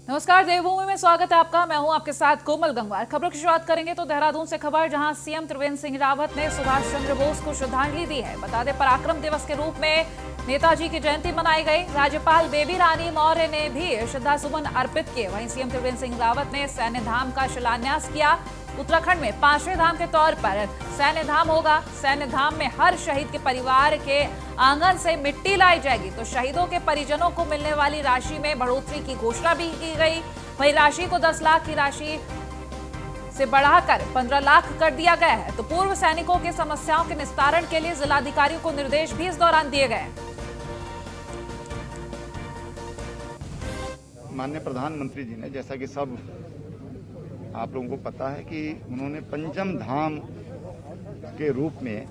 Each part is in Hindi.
नमस्कार, देवभूमि में स्वागत है आपका। मैं हूं आपके साथ कोमल गंगवार। खबरों की शुरुआत करेंगे तो देहरादून से खबर, जहां सीएम त्रिवेंद्र सिंह रावत ने सुभाष चंद्र बोस को श्रद्धांजलि दी है। बता दें, पराक्रम दिवस के रूप में नेताजी की जयंती मनाई गई। राज्यपाल बेबी रानी मौर्य ने भी श्रद्धासुमन अर्पित किए। वहीं सीएम त्रिवेंद्र सिंह रावत ने सैन्य धाम का शिलान्यास किया। उत्तराखंड में 5वें धाम के तौर पर सैन्य धाम होगा। सैन्य धाम में हर शहीद के परिवार के आंगन से मिट्टी लाई जाएगी। तो शहीदों के परिजनों को मिलने वाली राशि में बढ़ोतरी की घोषणा भी की गई। वहीं राशि को 10 लाख की राशि से बढ़ाकर 15 लाख कर दिया गया है। तो पूर्व सैनिकों की समस्याओं के निस्तारण के लिए जिलाधिकारियों को निर्देश भी इस दौरान दिए गए। माननीय प्रधानमंत्री जी ने, जैसा कि सब आप लोगों को पता है, कि उन्होंने पंचम धाम के रूप में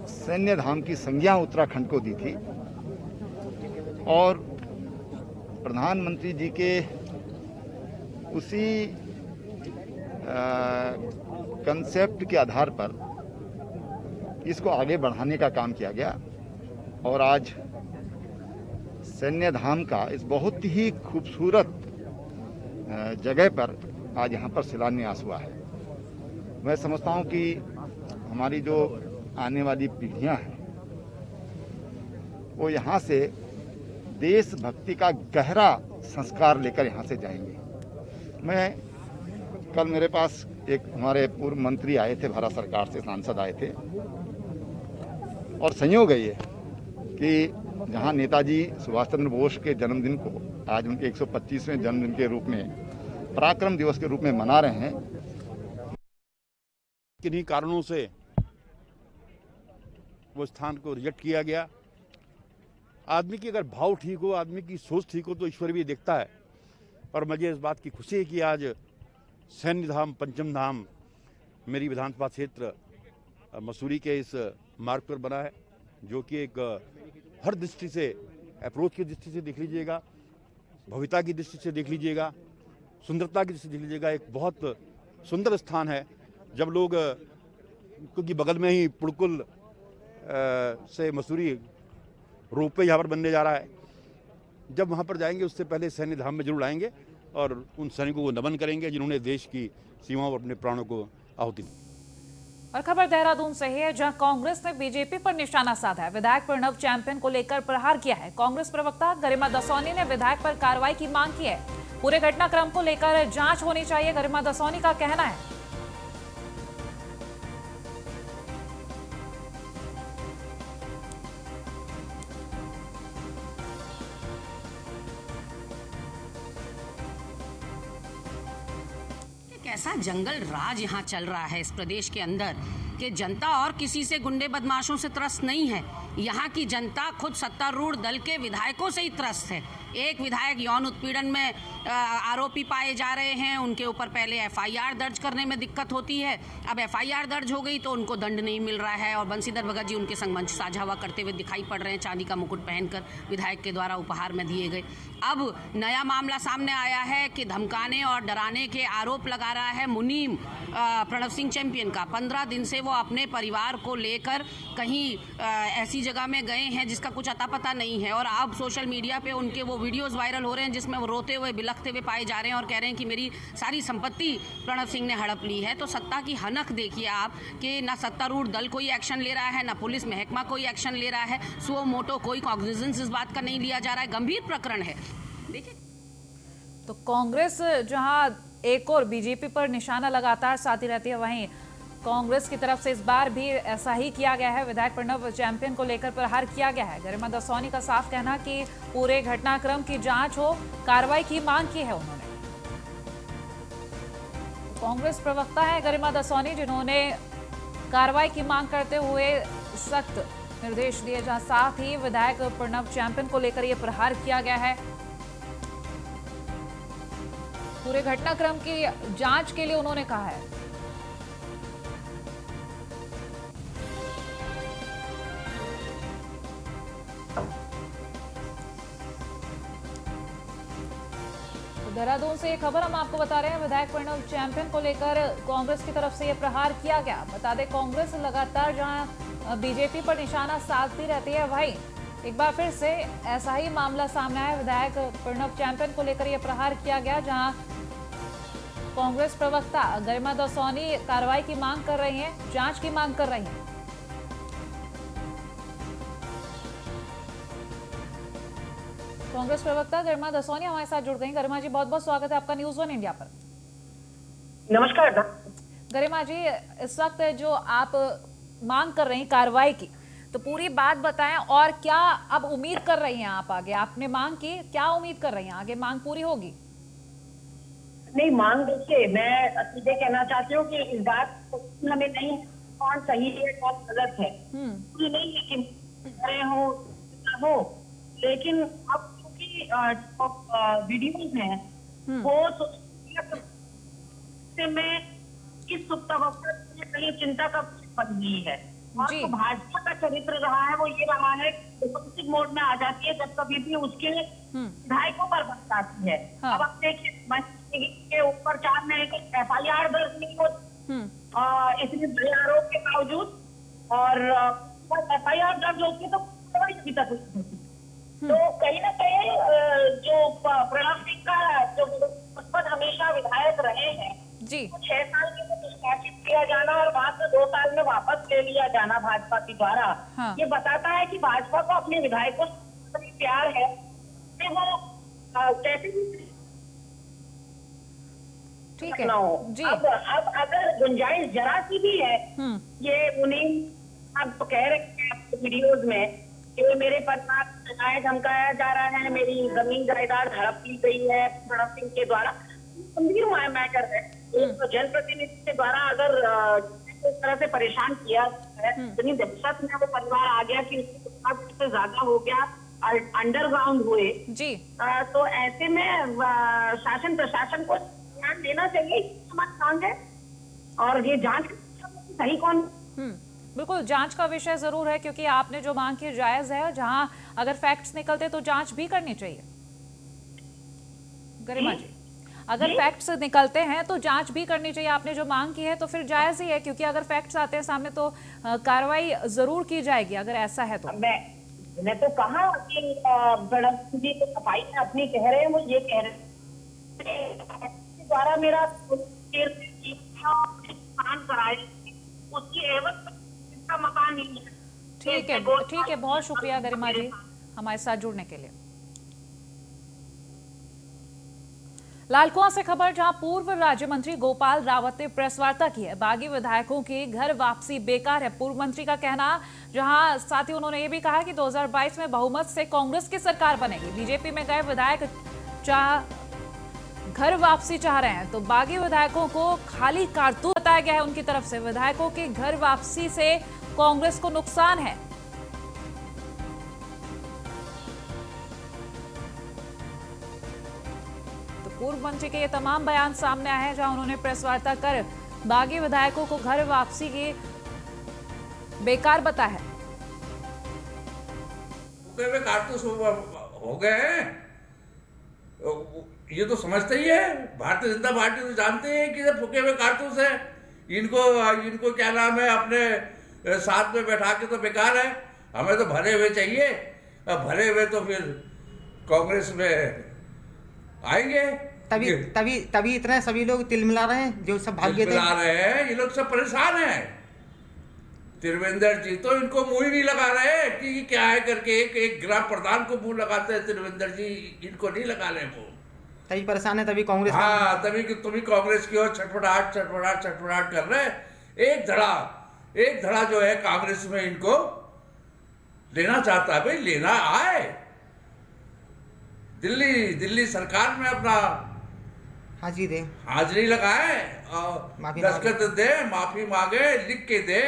सैन्य धाम की संज्ञा उत्तराखंड को दी थी। और प्रधानमंत्री जी के उसी कंसेप्ट के आधार पर इसको आगे बढ़ाने का काम किया गया। और आज सैन्य धाम का इस बहुत ही खूबसूरत जगह पर आज यहाँ पर शिलान्यास हुआ है। मैं समझता हूँ कि हमारी जो आने वाली पीढ़ियाँ हैं वो यहाँ से देशभक्ति का गहरा संस्कार लेकर यहाँ से जाएंगे। कल मेरे पास एक हमारे पूर्व मंत्री आए थे, भारत सरकार से सांसद आए थे, और संयोग है ये कि जहाँ नेताजी सुभाष चंद्र बोस के जन्मदिन को आज उनके 125वें जन्मदिन के रूप में, पराक्रम दिवस के रूप में मना रहे हैं। किन्हीं कारणों से वो स्थान को रिजेक्ट किया गया। आदमी की अगर भाव ठीक हो, आदमी की सोच ठीक हो, तो ईश्वर भी देखता है। और मुझे इस बात की खुशी है कि आज सैन्य धाम, पंचम धाम मेरी विधानसभा क्षेत्र मसूरी के इस मार्ग पर बना है, जो कि एक हर दृष्टि से, अप्रोच की दृष्टि से देख लीजिएगा, भव्यता की दृष्टि से देख लीजिएगा, सुंदरता की दृष्टि से देख लीजिएगा, एक बहुत सुंदर स्थान है। जब लोग, क्योंकि बगल में ही पुड़कुल से मसूरी रोपवे यहाँ पर बनने जा रहा है, जब वहाँ पर जाएंगे उससे पहले सैन्य धाम में जरूर आएंगे और उन सैनिकों को नमन करेंगे जिन्होंने देश की सीमाओं पर अपने प्राणों को आहुति दी। और खबर देहरादून से है, जहां कांग्रेस ने बीजेपी पर निशाना साधा है। विधायक प्रणव चैंपियन को लेकर प्रहार किया है। कांग्रेस प्रवक्ता गरिमा दसौनी ने विधायक पर कार्रवाई की मांग की है। पूरे घटनाक्रम को लेकर जांच होनी चाहिए, गरिमा दसौनी का कहना है। कैसा जंगल राज यहाँ चल रहा है इस प्रदेश के अंदर, कि जनता और किसी से, गुंडे बदमाशों से त्रस्त नहीं है। यहाँ की जनता खुद सत्तारूढ़ दल के विधायकों से ही त्रस्त है। एक विधायक यौन उत्पीड़न में आरोपी पाए जा रहे हैं, उनके ऊपर पहले एफआईआर दर्ज करने में दिक्कत होती है। अब एफआईआर दर्ज हो गई तो उनको दंड नहीं मिल रहा है। और बंशीधर भगत जी उनके संग मंच साझा हुआ करते हुए दिखाई पड़ रहे हैं, चांदी का मुकुट पहनकर, विधायक के द्वारा उपहार में दिए गए। अब नया मामला सामने आया है कि धमकाने और डराने के आरोप लगा रहा है मुनीम प्रणव सिंह चैंपियन का। 15 दिन से वो अपने परिवार को लेकर कहीं ऐसी जगह में गए हैं जिसका कुछ अता पता नहीं है। और अब सोशल मीडिया पे उनके वो वीडियोस वायरल हो रहे हैं जिसमें वो रोते हुए, बिलखते हुए पाए जा रहे हैं और कह रहे हैं कि मेरी सारी संपत्ति प्रणव सिंह ने हड़प ली है। तो सत्ता की हनक देखिए आप, कि ना सत्तारूढ़ दल कोई एक्शन ले रहा है, ना पुलिस महकमा कोई एक्शन ले रहा है, सुओ मोटो कोई कॉग्निजेंस इस बात का नहीं लिया जा रहा है। गंभीर प्रकरण है। देखिए, तो कांग्रेस जहां एक और बीजेपी पर निशाना लगातार साधी रहती है, वहीं कांग्रेस की तरफ से इस बार भी ऐसा ही किया गया है। विधायक प्रणव चैंपियन को लेकर प्रहार किया गया है। गरिमा दसौनी का साफ कहना कि पूरे घटनाक्रम की जांच हो, कार्रवाई की मांग की है उन्होंने। कांग्रेस प्रवक्ता है गरिमा दसौनी, जिन्होंने कार्रवाई की मांग करते हुए सख्त निर्देश दिए, जहां साथ ही विधायक प्रणव चैंपियन को लेकर यह प्रहार किया गया है। पूरे घटनाक्रम की जांच के लिए उन्होंने कहा है। देहरादून से ये खबर हम आपको बता रहे हैं। विधायक प्रणव चैंपियन को लेकर कांग्रेस की तरफ से ये प्रहार किया गया। बता दें, कांग्रेस लगातार जहां बीजेपी पर निशाना साधती रहती है, वहीं एक बार फिर से ऐसा ही मामला सामने आया। विधायक प्रणव चैंपियन को लेकर यह प्रहार किया गया, जहां कांग्रेस प्रवक्ता गरिमा दसौनी कार्रवाई की मांग कर रही हैं, जांच की मांग कर रही हैं। कांग्रेस प्रवक्ता गरिमा दसौनी हमारे साथ जुड़ गई। गरिमा जी, बहुत बहुत स्वागत है आपका न्यूज़ 1 इंडिया पर। नमस्कार। गरिमा जी, इस वक्त जो आप मांग कर रही हैं कार्रवाई की, तो पूरी बात बताएं और क्या अब उम्मीद कर रही हैं आप आगे? आपने मांग की, क्या उम्मीद कर रही हैं आगे मांग पूरी होगी? नहीं, मांग देखिए, मैं सीधे कहना चाहती हूँ कि इस बात को हमें नहीं कौन सही है कौन गलत है, ये नहीं है कि हो, लेकिन अब क्योंकि वीडियोज हैं वो से मैं इस सुप्तावस्था कहीं चिंता का बन गई है। और तो भाजपा का चरित्र रहा है वो ये रहा है डिप्लोमेटिक मोड में आ जाती है जब कभी भी उसके विधायकों पर बात आती है। अब आप देखिए, के ऊपर 4 महीने की FIR दर्ज नहीं होती इतने बड़े आरोप के बावजूद, और FIR दर्ज होती है तो अभी तक होती। तो कहीं ना कहीं जो प्रणव सिंह का जो पद हमेशा विधायक रहे हैं जी, 6 साल के लिए निष्कासित किया जाना और वहां से 2 साल में वापस ले लिया जाना भाजपा के द्वारा, ये बताता है कि भाजपा को अपने विधायकों से प्यार है कि वो कैसे ठीक है जी। अब अगर गुंजाइश जरा सी भी है, ये उन्हें आप तो कह रहे हैं वीडियोज में कि मेरे परिवार को धमकाया जा रहा है, मेरी जमीन जायदाद हड़प ली गई है प्रणव सिंह के द्वारा, गंभीर मैटर है। तो जनप्रतिनिधि के द्वारा अगर इस तरह से परेशान किया है, इतनी दहशत में वो परिवार आ गया कि उससे ज्यादा हो गया, अंडरग्राउंड हुए जी, तो ऐसे में शासन प्रशासन को ध्यान देना चाहिए, हमारी मांग है। और ये जांच सही कौन, बिल्कुल जांच का विषय जरूर है, क्योंकि आपने जो मांग की जायज है, जहां अगर फैक्ट्स निकलते तो जांच भी करनी चाहिए। गरिमा जी, अगर फैक्ट्स निकलते हैं तो जांच भी करनी चाहिए। आपने जो मांग की है तो फिर जायज ही है, क्योंकि अगर फैक्ट्स आते हैं सामने तो कार्रवाई जरूर की जाएगी अगर ऐसा है तो। मैं तो कहा कि प्रणव जी तो सफाई में अपनी कह रहे हैं, वो ये कह रहे हैं द्वारा मेरा कराए उसकी एवज का मकान नहीं है। ठीक है, बहुत शुक्रिया गरिमा जी हमारे साथ जुड़ने के लिए। लालकुआं से खबर, जहां पूर्व राज्य मंत्री गोपाल रावत ने प्रेस वार्ता की है। बागी विधायकों की घर वापसी बेकार है, पूर्व मंत्री का कहना। जहां साथ ही उन्होंने ये भी कहा कि 2022 में बहुमत से कांग्रेस की सरकार बनेगी। बीजेपी में गए विधायक घर वापसी चाह रहे हैं, तो बागी विधायकों को खाली कारतूस बताया गया है उनकी तरफ से। विधायकों की घर वापसी से कांग्रेस को नुकसान है। तो पूर्व मंत्री के ये तमाम बयान सामने आए हैं, जहां उन्होंने प्रेस वार्ता कर बागी विधायकों को घर वापसी की बेकार बताया है। कारतूस हो गए हैं, ये तो समझते ही है। भारतीय जनता पार्टी तो जानते हैं कि जब फूके हुए कारतूस है, इनको क्या नाम है, अपने साथ में बैठा के तो बेकार है। हमें तो भरे हुए चाहिए, भरे हुए तो फिर कांग्रेस में आएंगे। तभी इतने सभी लोग तिलमिला रहे हैं, जो सब भाग्य तिलमिला रहे हैं, ये लोग सब परेशान हैं। त्रिवेंद्र जी तो इनको मुंह ही नहीं लगा रहे कि क्या है करके, एक ग्राम प्रधान को मुंह लगाते हैं त्रिवेंद्र जी, इनको नहीं लगा रहे वो। तभी परेशान है, तभी कांग्रेस, हाँ तभी कांग्रेस की ओर छटपटाहट कर रहे। एक धड़ा जो है कांग्रेस में इनको लेना चाहता है। भाई लेना आए, दिल्ली सरकार में अपना हाजिरी लगाए और दस्तखत दे, माफी मांगे, लिख के दे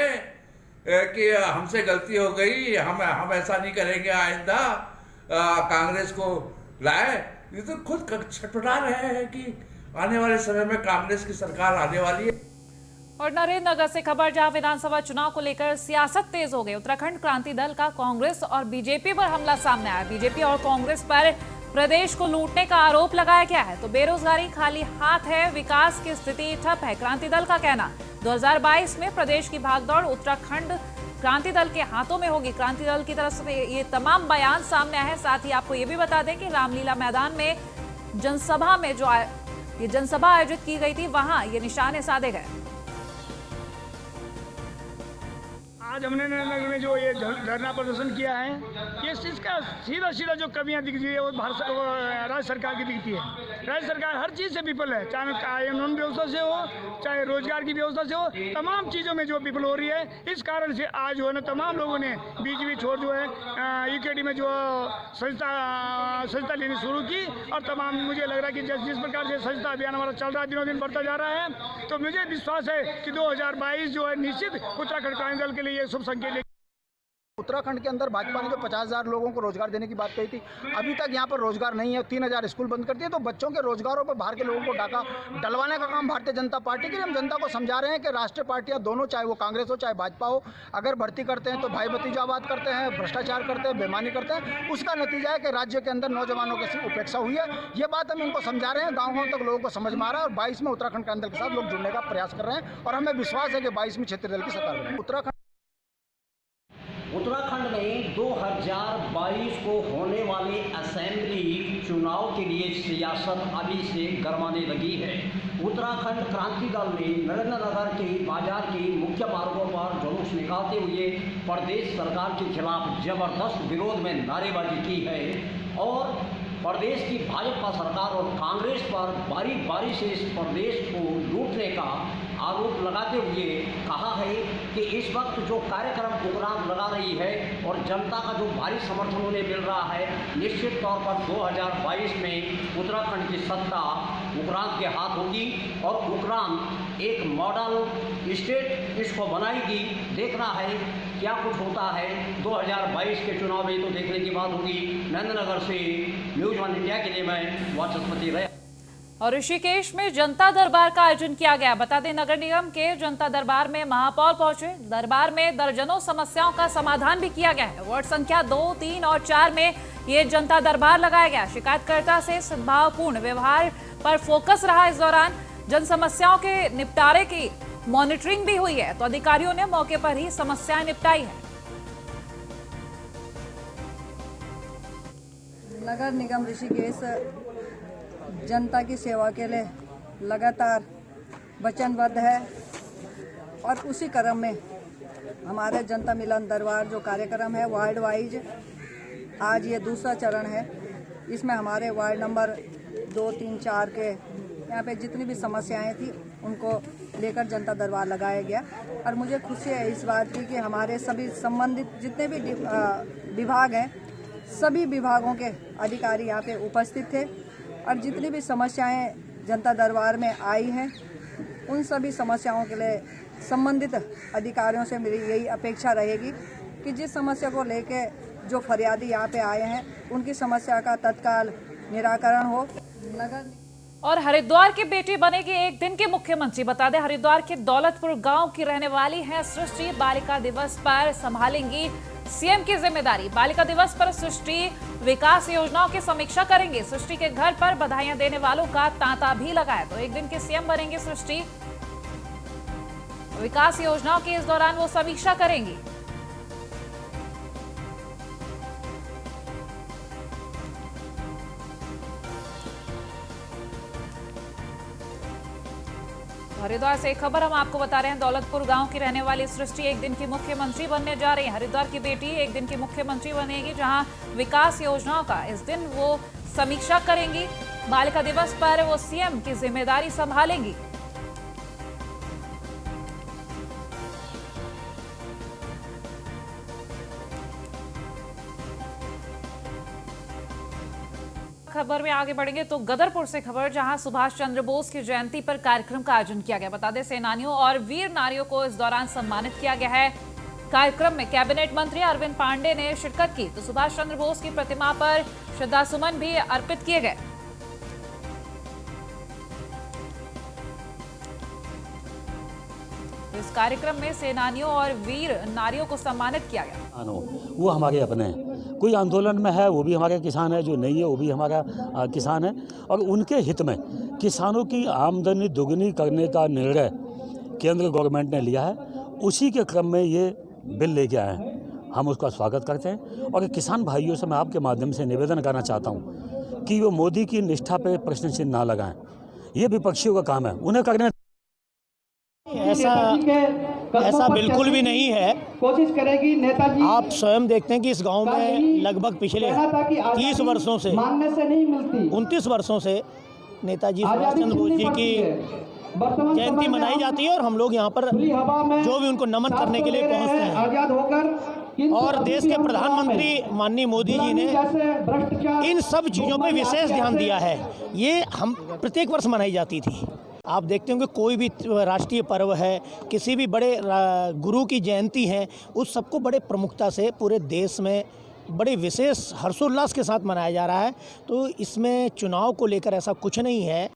कि हमसे गलती हो गई, हम ऐसा नहीं करेंगे आइंदा, कांग्रेस को लाए। ये तो खुद छटपटा रहे हैं कि आने वाले समय में कांग्रेस की सरकार आने वाली है। और नरेंद्रनगर से खबर, जहां विधानसभा चुनाव को लेकर सियासत तेज हो गई। उत्तराखंड क्रांति दल का कांग्रेस और बीजेपी पर हमला सामने आया। बीजेपी और कांग्रेस पर प्रदेश को लूटने का आरोप लगाया गया है। तो बेरोजगारी खाली हाथ है, विकास की स्थिति ठप है, क्रांति दल का कहना। 2022 में प्रदेश की भागदौड़ उत्तराखंड क्रांति दल के हाथों में होगी। क्रांति दल की तरफ से ये तमाम बयान सामने आए हैं। साथ ही आपको ये भी बता दें कि रामलीला मैदान में जनसभा में ये जनसभा आयोजित की गई थी, वहां ये निशाने साधे गए। आज हमने नगर में जो ये धरना प्रदर्शन किया है, ये इसका सीधा सीधा जो कमियां दिख रही है वो राज्य सरकार की दिखती है। राज्य सरकार हर चीज़ से विफल है, चाहे कानून व्यवस्था से हो, चाहे रोजगार की व्यवस्था से हो, तमाम चीज़ों में जो विफल हो रही है। इस कारण से आज जो है ना तमाम लोगों ने बीजेपी छोड़ जो है यूकेडी में जो संस्था लेनी शुरू की, और तमाम मुझे लग रहा है कि जिस प्रकार से संस्था अभियान हमारा चल रहा है, दिनों दिन बढ़ता जा रहा है, तो मुझे विश्वास है कि 2022 जो है निश्चित उत्तराखंड क्रांति दल के लिए शुभ संकेत। उत्तराखंड के अंदर भाजपा ने जो 50,000 लोगों को रोजगार देने की बात कही थी, अभी तक यहाँ पर रोजगार नहीं है। 3,000 स्कूल बंद कर दिए, तो बच्चों के रोजगारों पर बाहर के लोगों को डाका डलवाने का काम भारतीय जनता पार्टी के लिए। हम जनता को समझा रहे हैं कि राष्ट्रीय पार्टियां दोनों, चाहे वो कांग्रेस हो चाहे भाजपा हो, अगर भर्ती करते हैं तो भाई भतीजावाद करते हैं, भ्रष्टाचार करते हैं, बेईमानी करते हैं। उसका नतीजा है कि राज्य के अंदर नौजवानों की उपेक्षा हुई है। ये बात हम इनको समझा रहे हैं, गाँव तक लोगों को समझ में आ रहा है, और 22 में उत्तराखंड क्रांति दल के साथ लोग जुड़ने का प्रयास कर रहे हैं, और हमें विश्वास है कि 22 में क्षेत्रीय दल की सरकार बनेगी। उत्तराखंड में 2022 को होने वाले असेंबली चुनाव के लिए सियासत अभी से गरमाने लगी है। उत्तराखंड क्रांति दल ने नरेंद्रनगर के बाजार के मुख्य मार्गों पर जुलूस निकालते हुए प्रदेश सरकार के खिलाफ जबरदस्त विरोध में नारेबाजी की है, और प्रदेश की भाजपा सरकार और कांग्रेस पर बारी बारी से इस प्रदेश को लूटने का आरोप लगाते हुए कहा है कि इस वक्त जो कार्यक्रम उक्रांत लगा रही है और जनता का जो भारी समर्थन उन्हें मिल रहा है, निश्चित तौर पर 2022 में उत्तराखंड की सत्ता उक्रांत के हाथ होगी, और उक्रांत एक मॉडल स्टेट इसको बनाएगी। देखना है क्या कुछ होता है 2022 के चुनाव में, तो देखने की बात होगी। नरेंद्रनगर से न्यूज़ 1 इंडिया के लिए मैं वाचस्पति रहे। और ऋषिकेश में जनता दरबार का आयोजन किया गया। बता दें, नगर निगम के जनता दरबार में महापौर पहुंचे। दरबार में दर्जनों समस्याओं का समाधान भी किया गया है। वार्ड संख्या 2, 3 और 4 में ये जनता दरबार लगाया गया। शिकायतकर्ता से सद्भावपूर्ण व्यवहार पर फोकस रहा। इस दौरान जन समस्याओं के निपटारे की मॉनिटरिंग भी हुई है, तो अधिकारियों ने मौके पर ही समस्याएं निपटाई है। नगर निगम ऋषिकेश जनता की सेवा के लिए लगातार वचनबद्ध है, और उसी क्रम में हमारे जनता मिलन दरबार जो कार्यक्रम है वार्ड वाइज, आज ये दूसरा चरण है। इसमें हमारे वार्ड नंबर 2, 3, 4 के यहाँ पे जितनी भी समस्याएं थी उनको लेकर जनता दरबार लगाया गया। और मुझे खुशी है इस बात की कि हमारे सभी संबंधित जितने भी विभाग हैं, सभी विभागों के अधिकारी यहाँ पे उपस्थित थे, और जितनी भी समस्याएं जनता दरबार में आई हैं, उन सभी समस्याओं के लिए संबंधित अधिकारियों से मेरी यही अपेक्षा रहेगी कि जिस समस्या को लेके जो फरियादी यहाँ पे आए हैं, उनकी समस्या का तत्काल निराकरण हो। नगर और हरिद्वार की बेटी बनेगी एक दिन की मुख्यमंत्री। बता दें, हरिद्वार के दौलतपुर गांव की रहने वाली हैं सृष्टि। बालिका दिवस पर संभालेंगी सीएम की जिम्मेदारी। बालिका दिवस पर सृष्टि विकास योजनाओं की समीक्षा करेंगी। सृष्टि के घर पर बधाइयां देने वालों का तांता भी लगा है। तो एक दिन के सीएम बनेंगी सृष्टि। विकास योजनाओं की इस दौरान वो समीक्षा करेंगी। हरिद्वार से एक खबर हम आपको बता रहे हैं। दौलतपुर गांव की रहने वाली सृष्टि एक दिन की मुख्यमंत्री बनने जा रही है। हरिद्वार की बेटी एक दिन की मुख्यमंत्री बनेगी, जहां विकास योजनाओं का इस दिन वो समीक्षा करेंगी। बालिका दिवस पर वो सीएम की जिम्मेदारी संभालेंगी। खबर में आगे बढ़ेंगे तो गदरपुर से खबर, जहां सुभाष चंद्र बोस की जयंती पर कार्यक्रम का आयोजन किया गया। बता दें, सेनानियों और वीर नारियों को इस दौरान सम्मानित किया गया है। कार्यक्रम में कैबिनेट मंत्री अरविंद पांडे ने शिरकत की, तो सुभाष चंद्र बोस की प्रतिमा पर श्रद्धासुमन भी अर्पित किए गए। इस कार्यक्रम में सेनानियों और वीर नारियों को सम्मानित किया गया। वो हमारे अपने हैं, कोई आंदोलन में है वो भी हमारे किसान है, जो नहीं है वो भी हमारा किसान है, और उनके हित में किसानों की आमदनी दुगनी करने का निर्णय केंद्र गवर्नमेंट ने लिया है। उसी के क्रम में ये बिल लेके आए हैं, हम उसका स्वागत करते हैं। और किसान भाइयों से मैं आपके माध्यम से निवेदन करना चाहता हूँ कि वो मोदी की निष्ठा पे प्रश्न चिन्ह ना लगाएं। ये विपक्षियों का काम है, उन्हें करने। ऐसा बिल्कुल भी नहीं है। कोशिश करेगी नेताजी। आप स्वयं देखते हैं कि इस गांव में लगभग पिछले 30 वर्षों से, मानने से नहीं मिलती 29 वर्षों से नेताजी सुभाष चंद्र बोस जी की जयंती मनाई जाती है और हम लोग यहाँ पर जो भी उनको नमन करने के लिए पहुँचते हैं। आजाद होकर और देश के प्रधानमंत्री माननीय मोदी जी ने इन सब चीज़ों पर विशेष ध्यान दिया है। ये हम प्रत्येक वर्ष मनाई जाती थी। आप देखते होंगे कोई भी राष्ट्रीय पर्व है, किसी भी बड़े गुरु की जयंती है, उस सबको बड़े प्रमुखता से पूरे देश में बड़े विशेष हर्षोल्लास के साथ मनाया जा रहा है। तो इसमें चुनाव को लेकर ऐसा कुछ नहीं है।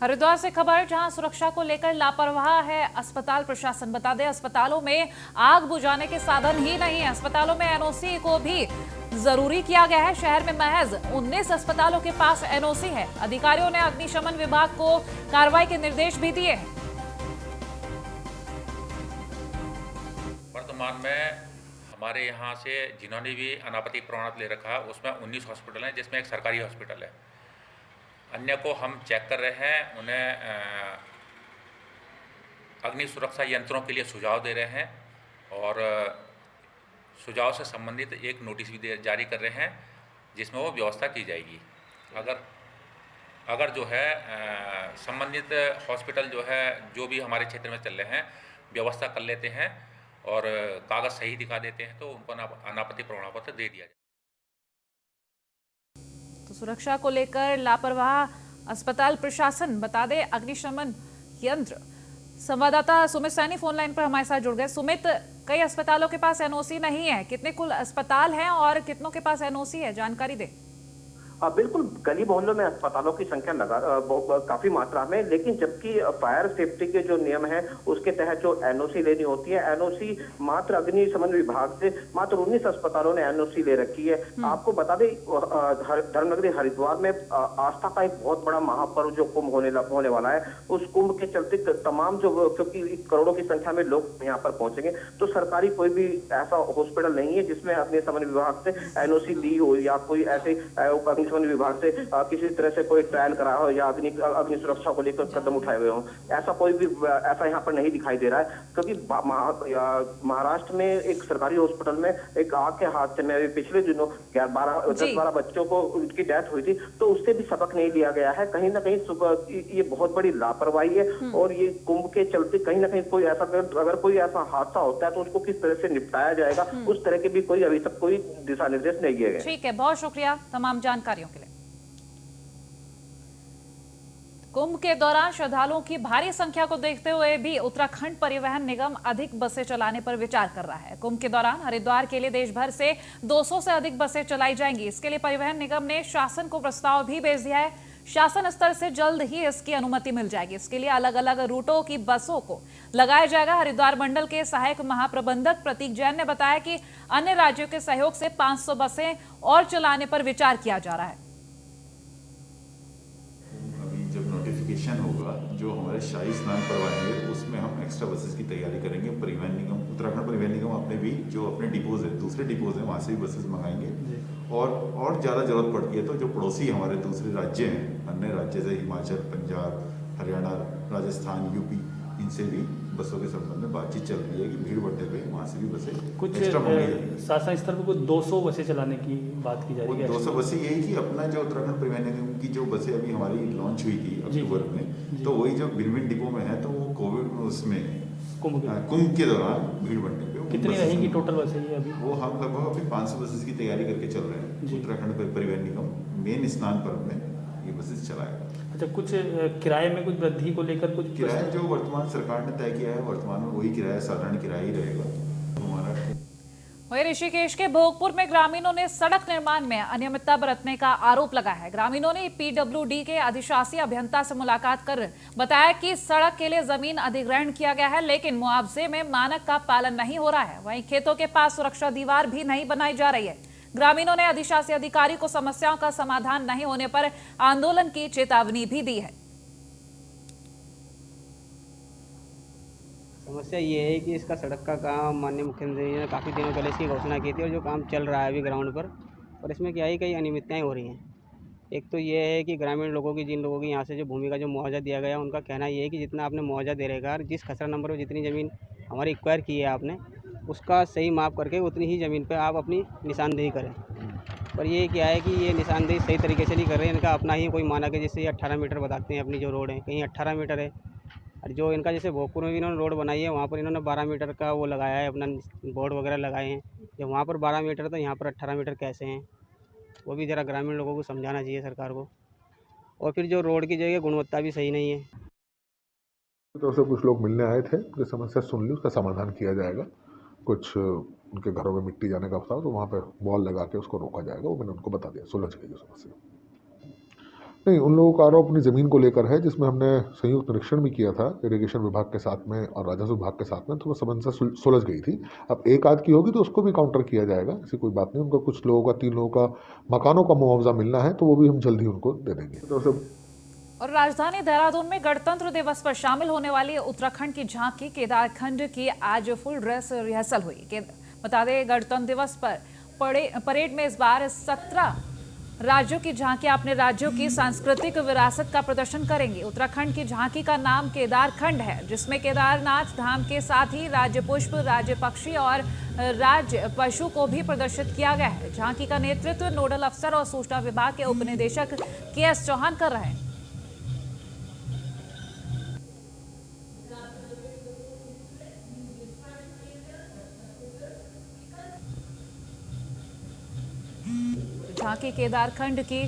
हरिद्वार से खबर, जहां सुरक्षा को लेकर लापरवाह है अस्पताल प्रशासन। बता दें, अस्पतालों में आग बुझाने के साधन ही नहीं है, अस्पतालों में एनओसी को भी जरूरी किया गया है। शहर में महज 19 अस्पतालों के पास एनओसी है। अधिकारियों ने अग्निशमन विभाग को कार्रवाई के निर्देश भी दिए हैं। वर्तमान में हमारे यहाँ से जिन्होंने भी अनापत्ति प्रमाण ले रखा है उसमें 19 हॉस्पिटल हैं, जिसमें एक सरकारी हॉस्पिटल है। अन्य को हम चेक कर रहे हैं, उन्हें अग्नि सुरक्षा यंत्रों के लिए सुझाव दे रहे हैं और सुझाव से संबंधित एक नोटिस भी जारी कर रहे हैं जिसमें वो व्यवस्था की जाएगी। अगर जो है संबंधित हॉस्पिटल जो है जो भी हमारे क्षेत्र में चल रहे हैं व्यवस्था कर लेते हैं और कागज़ सही दिखा देते हैं तो उनको अनापत्ति प्रमाण पत्र दे दिया जाए। तो सुरक्षा को लेकर लापरवाह अस्पताल प्रशासन। बता दें, अग्निशमन यंत्र। संवाददाता सुमित सैनी फोन लाइन पर हमारे साथ जुड़ गए। सुमित, कई अस्पतालों के पास एनओसी नहीं है, कितने कुल अस्पताल हैं और कितनों के पास एनओसी है, जानकारी दे। बिल्कुल, गली मोहल्लों में अस्पतालों की संख्या काफी मात्रा में, लेकिन जबकि फायर सेफ्टी के जो नियम है उसके तहत जो एनओसी लेनी होती है, एनओसी मात्र अग्निशमन विभाग से मात्र 19 अस्पतालों ने एनओसी ले रखी है। आपको बता दें, धर्मनगरी हरिद्वार में आस्था का एक बहुत बड़ा महापर्व जो कुंभ होने वाला है, उस कुंभ के चलते तमाम जो, क्योंकि करोड़ों की संख्या में लोग यहाँ पर पहुंचेंगे, तो सरकारी कोई भी ऐसा हॉस्पिटल नहीं है जिसमें अग्निशमन विभाग से एनओसी ली हो या कोई ऐसे विभाग से किसी तरह से कोई ट्रायल करा हो या अग्नि सुरक्षा को लेकर कदम उठाए हुए हो, ऐसा यहाँ पर नहीं दिखाई दे रहा है। क्योंकि महाराष्ट्र में एक सरकारी हॉस्पिटल में एक आग के हादसे में पिछले दिनों 10-12 बच्चों को उनकी डेथ हुई थी, तो उससे भी सबक नहीं लिया गया है। कहीं ना कहीं ये बहुत बड़ी लापरवाही है और ये कुंभ के चलते कहीं ना कहीं कोई ऐसा, अगर कोई ऐसा हादसा होता है तो उसको किस तरह से निपटाया जाएगा, उस तरह के भी कोई अभी तक कोई दिशा निर्देश नहीं दिए गए। ठीक है, बहुत शुक्रिया तमाम जानकारियों के लिए। कुंभ के दौरान श्रद्धालुओं की भारी संख्या को देखते हुए भी उत्तराखंड परिवहन निगम अधिक बसें चलाने पर विचार कर रहा है। कुंभ के दौरान हरिद्वार के लिए देश भर से 200 से अधिक बसें चलाई जाएंगी। इसके लिए परिवहन निगम ने शासन को प्रस्ताव भी भेज दिया है। शासन स्तर से जल्द ही इसकी अनुमति मिल जाएगी। इसके लिए अलग अलग रूटों की बसों को लगाया जाएगा। हरिद्वार मंडल के सहायक महाप्रबंधक प्रतीक जैन ने बताया कि अन्य राज्यों के सहयोग से 500 बसें और चलाने पर विचार किया जा रहा है। जब नोटिफिकेशन होगा जो हमारे शाही स्नान करवाएंगे उसमें हम एक्स्ट्रा बसेस की तैयारी करेंगे। परिवहन निगम, उत्तराखंड परिवहन निगम अपने भी जो अपने डिपोज है, दूसरे डिपोज हैं, वहाँ से भी बसेस मंगाएंगे और ज़्यादा जरूरत पड़ती है तो जो पड़ोसी हमारे दूसरे राज्य हैं, अन्य राज्य से हिमाचल, पंजाब, हरियाणा, राजस्थान, यूपी, इनसे भी बसों के संबंध में बातचीत चल रही है कि भीड़ बढ़ने पे वहाँ से भी बसें कुछ एक्स्ट्रा मंगाई जाएंगी। शासन स्तर पर कुछ 200 बसें चलाने की बात की जा रही है। 200 बसें यही कि अपना जो उत्तराखंड परिवहन निगम की जो बसें अभी हमारी लॉन्च हुई थी अक्टूबर में, तो वही जो भिन्न डिपो में है तो वो कोविड उसमें कुंभ के दौरान भीड़ बढ़ने पे कितनी रहेंगी टोटल बसें ये अभी? वो हम लगभग अभी 500 बसेस की तैयारी करके चल रहे हैं। उत्तराखंड परिवहन निगम मेन स्नान पर्व में ये बसेस चलाएगा। अच्छा, कुछ किराए में कुछ वृद्धि को लेकर कुछ किराया जो वर्तमान सरकार ने तय किया है, वर्तमान में वही किराया, साधारण किराया ही रहेगा हमारा। वहीं ऋषिकेश के भोगपुर में ग्रामीणों ने सड़क निर्माण में अनियमितता बरतने का आरोप लगाया है। ग्रामीणों ने पीडब्ल्यूडी के अधिशासी अभियंता से मुलाकात कर बताया कि सड़क के लिए जमीन अधिग्रहण किया गया है, लेकिन मुआवजे में मानक का पालन नहीं हो रहा है। वहीं खेतों के पास सुरक्षा दीवार भी नहीं बनाई जा रही है। ग्रामीणों ने अधिशासी अधिकारी को समस्याओं का समाधान नहीं होने पर आंदोलन की चेतावनी भी दी है। समस्या ये है कि इसका सड़क का काम माननीय मुख्यमंत्री जी ने काफ़ी दिनों पहले इसकी घोषणा की थी और जो काम चल रहा है अभी ग्राउंड पर इसमें क्या है कई अनियमितताएँ हो रही हैं। एक तो ये है कि ग्रामीण लोगों की जिन लोगों की यहाँ से जो भूमि का जो मुआवजा दिया गया उनका कहना ये है कि जितना आपने मुआवजा दे रहेगा जिस खसरा नंबर पर जितनी ज़मीन हमारी एक्वायर की है आपने उसका सही माप करके उतनी ही ज़मीन पे आप अपनी निशानदेही करें। पर ये क्या है कि ये निशानदेही सही तरीके से नहीं कर रहे हैं। इनका अपना ही कोई मानक है, जैसे 18 मीटर बताते हैं अपनी जो रोड है, कहीं 18 मीटर है और जो इनका जैसे भोजपुर में भी इन्होंने रोड बनाई है वहाँ पर इन्होंने 12 मीटर का वो लगाया है, अपना बोर्ड वगैरह लगाए हैं। जब वहाँ पर 12 मीटर तो यहाँ पर 18 मीटर कैसे हैं, वो भी ज़रा ग्रामीण लोगों को समझाना चाहिए सरकार को। और फिर जो रोड की जगह गुणवत्ता भी सही नहीं है। तो से कुछ लोग मिलने आए थे, जो समस्या सुन ली, उसका समाधान किया जाएगा। कुछ उनके घरों में मिट्टी जाने का था तो वहाँ पे वॉल लगा के उसको रोका जाएगा, वो मैंने उनको बता दिया, सुलझ गई समस्या। नहीं, उन लोगों का आरोप अपनी ज़मीन को लेकर है, जिसमें हमने संयुक्त निरीक्षण भी किया था इरिगेशन विभाग के साथ में और राजस्व विभाग के साथ में, तो वो समस्या सुलझ गई थी। अब एक आध की होगी तो उसको भी काउंटर किया जाएगा, ऐसी कोई बात नहीं। उनको कुछ लोगों का 3 लोगों का मकानों का मुआवजा मिलना है तो वो भी हम जल्द ही उनको दे देंगे। तो और राजधानी देहरादून में गणतंत्र दिवस पर शामिल होने वाली उत्तराखंड की झांकी केदारखंड की आज फुल ड्रेस रिहर्सल हुई। बता दें गणतंत्र दिवस पर परेड में इस बार 17 राज्यों की झांकियां अपने राज्यों की सांस्कृतिक विरासत का प्रदर्शन करेंगी। उत्तराखंड की झांकी का नाम केदारखंड है, जिसमें केदारनाथ धाम के साथ ही राज्य पुष्प, राज्य पक्षी और राज्य पशु को भी प्रदर्शित किया गया है। झांकी का नेतृत्व नोडल अफसर और सूचना विभाग के उपनिदेशक KS चौहान कर रहे हैं। झांकी केदारखंड की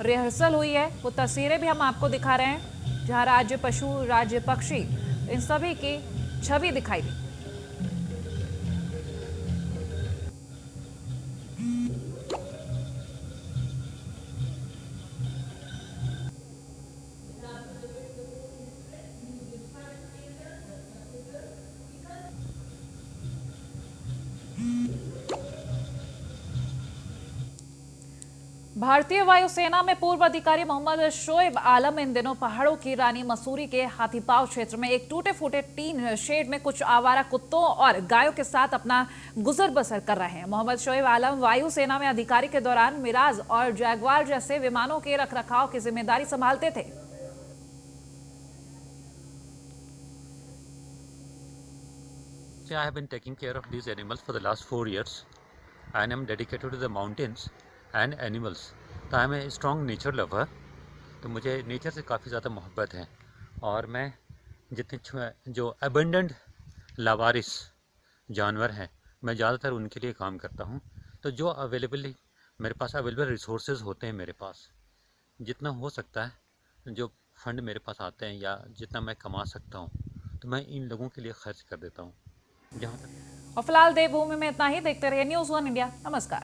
रिहर्सल हुई है, वो तस्वीरें भी हम आपको दिखा रहे हैं जहां राज्य पशु, राज्य पक्षी, इन सभी की छवि दिखाई दी। भारतीय वायुसेना में पूर्व अधिकारी मोहम्मद शोएब आलम इन दिनों पहाड़ों की रानी मसूरी के हाथीपाव क्षेत्र में एक टूटे फूटे टीन शेड में कुछ आवारा कुत्तों और गायों के साथ अपना गुजर बसर कर रहे हैं। मोहम्मद शोएब आलम वायुसेना में अधिकारी के दौरान मिराज और जैगवार जैसे विमानों के रखरखाव की जिम्मेदारी संभालते थे। I have been taking care of these animals for the last 4 years and am dedicated to the mountains and animals. तो I am a strong nature lover, तो मुझे नेचर से काफ़ी ज़्यादा मोहब्बत है और मैं जितने जो अबंडेंट लावारिस जानवर हैं मैं ज़्यादातर उनके लिए काम करता हूँ। तो जो मेरे पास अवेलेबल रिसोर्सेज होते हैं, मेरे पास जितना हो सकता है, जो फंड मेरे पास आते हैं या जितना मैं कमा सकता हूँ तो मैं इन लोगों के लिए खर्च कर देता हूँ। जहाँ तक और फिलहाल देवभूमि में इतना ही। देखते रहिए News 1 इंडिया। नमस्कार।